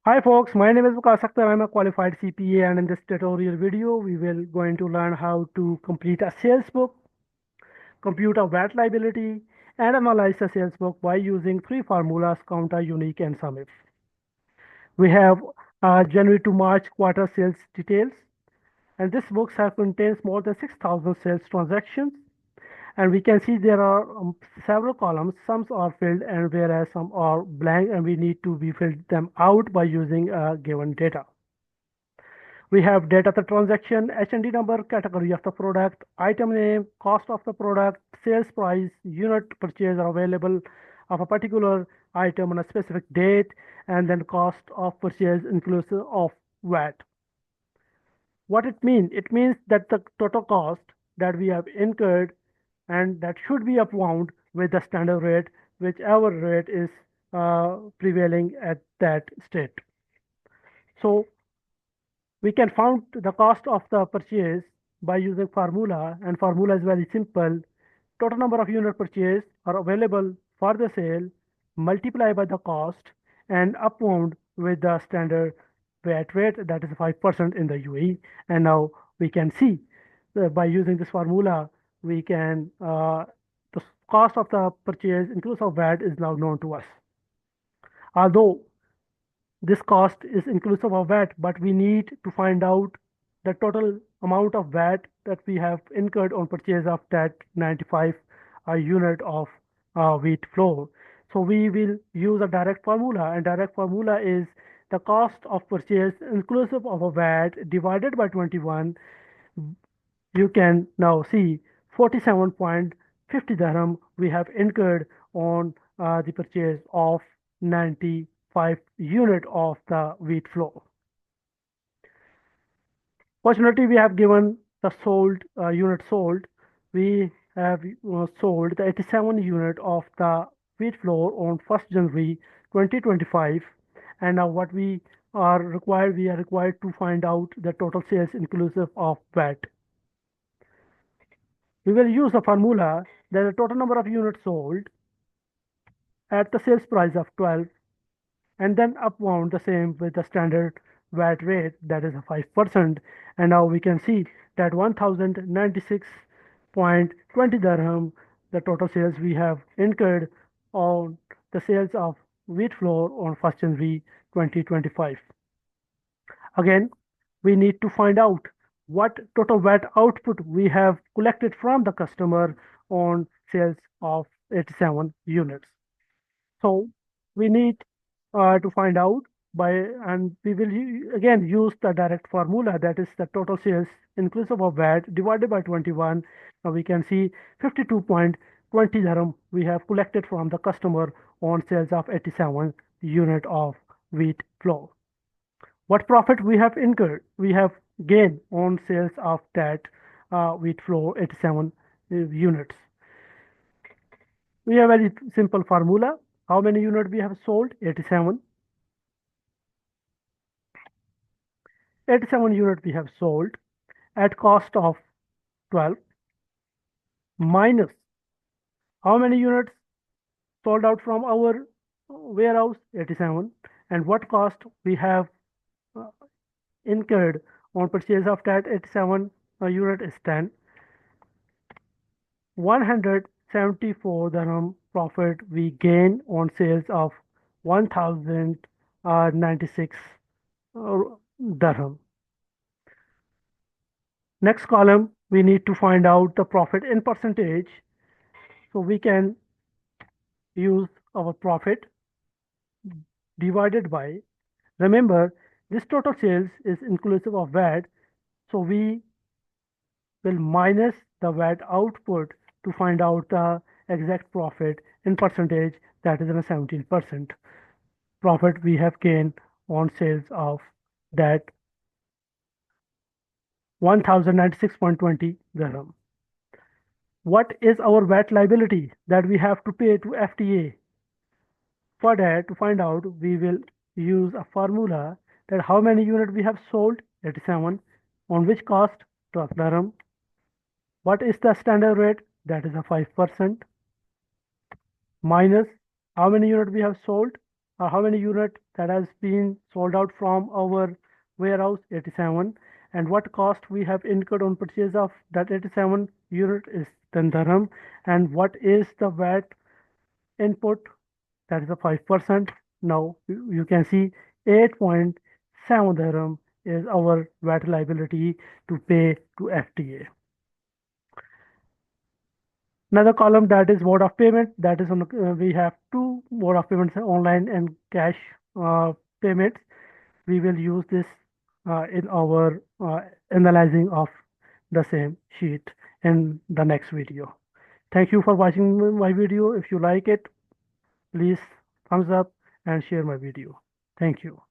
Hi folks, my name is Vikas Akhtar. I'm a qualified CPA, and in this tutorial video we will going to learn how to complete a sales book, compute a VAT liability, and analyze the sales book by using three formulas: Counta, Unique, and Sumif. We have January to March quarter sales details, and this book contains more than 6,000 sales transactions. And we can see there are several columns. Some are filled, and whereas some are blank, and we need to be filled them out by using given data. We have date of the transaction, H&D number, category of the product, item name, cost of the product, sales price, unit purchase are available of a particular item on a specific date, and then cost of purchase inclusive of VAT. What it means? It means that the total cost that we have incurred and that should be upwound with the standard rate, whichever rate is prevailing at that state. So we can find the cost of the purchase by using formula, and formula is very simple. Total number of unit purchase are available for the sale, multiply by the cost, and upwound with the standard VAT rate, that is 5% in the UAE. And now we can see by using this formula, we can the cost of the purchase inclusive of VAT is now known to us. Although this cost is inclusive of VAT, but we need to find out the total amount of VAT that we have incurred on purchase of that 95 unit of wheat flour. So we will use a direct formula, and direct formula is the cost of purchase inclusive of a VAT divided by 21. You can now see 47.50 dirham we have incurred on the purchase of 95 unit of the wheat flour. Fortunately, we have given the sold unit sold. We have sold the 87 unit of the wheat flour on 1st January 2025. And now what we are required to find out the total sales inclusive of VAT. We will use the formula that the total number of units sold at the sales price of 12, and then upwound the same with the standard VAT rate, that is a 5%. And now we can see that 1096.20 dirham, the total sales we have incurred on the sales of wheat flour on 1st January 2025. Again, we need to find out what total VAT output we have collected from the customer on sales of 87 units. So we need to find out and we will again use the direct formula, that is the total sales inclusive of VAT divided by 21. Now we can see 52.20 dirham we have collected from the customer on sales of 87 unit of wheat flour. What profit we have incurred? We have gained on sales of that wheat flour 87 units. We have a very simple formula. How many units we have sold? 87. 87 units we have sold at cost of 12 minus how many units sold out from our warehouse? 87. And what cost we have incurred on purchase of that 87 unit is 10. 174 dirham profit we gain on sales of 1096 dirham. Next column, we need to find out the profit in percentage. So we can use our profit divided by, remember, this total sales is inclusive of VAT. So we will minus the VAT output to find out the exact profit in percentage, that is in a 17% profit we have gained on sales of that 1096.20 dirham. What is our VAT liability that we have to pay to FTA? For that, to find out, we will use a formula that how many units we have sold? 87. On which cost? 12 dirham. What is the standard rate? That is a 5%. Minus how many units we have sold? how many unit that has been sold out from our warehouse, 87, and what cost we have incurred on purchase of that 87 unit is 10 dirham, and what is the VAT input, that is a 5%. Now you can see 8.7 dirham is our VAT liability to pay to FTA. Another column that is mode of payment, that is on we have two mode of payments, online and cash payments. We will use this in our analyzing of the same sheet in the next video. Thank you for watching my video. If you like it, please thumbs up and share my video. Thank you.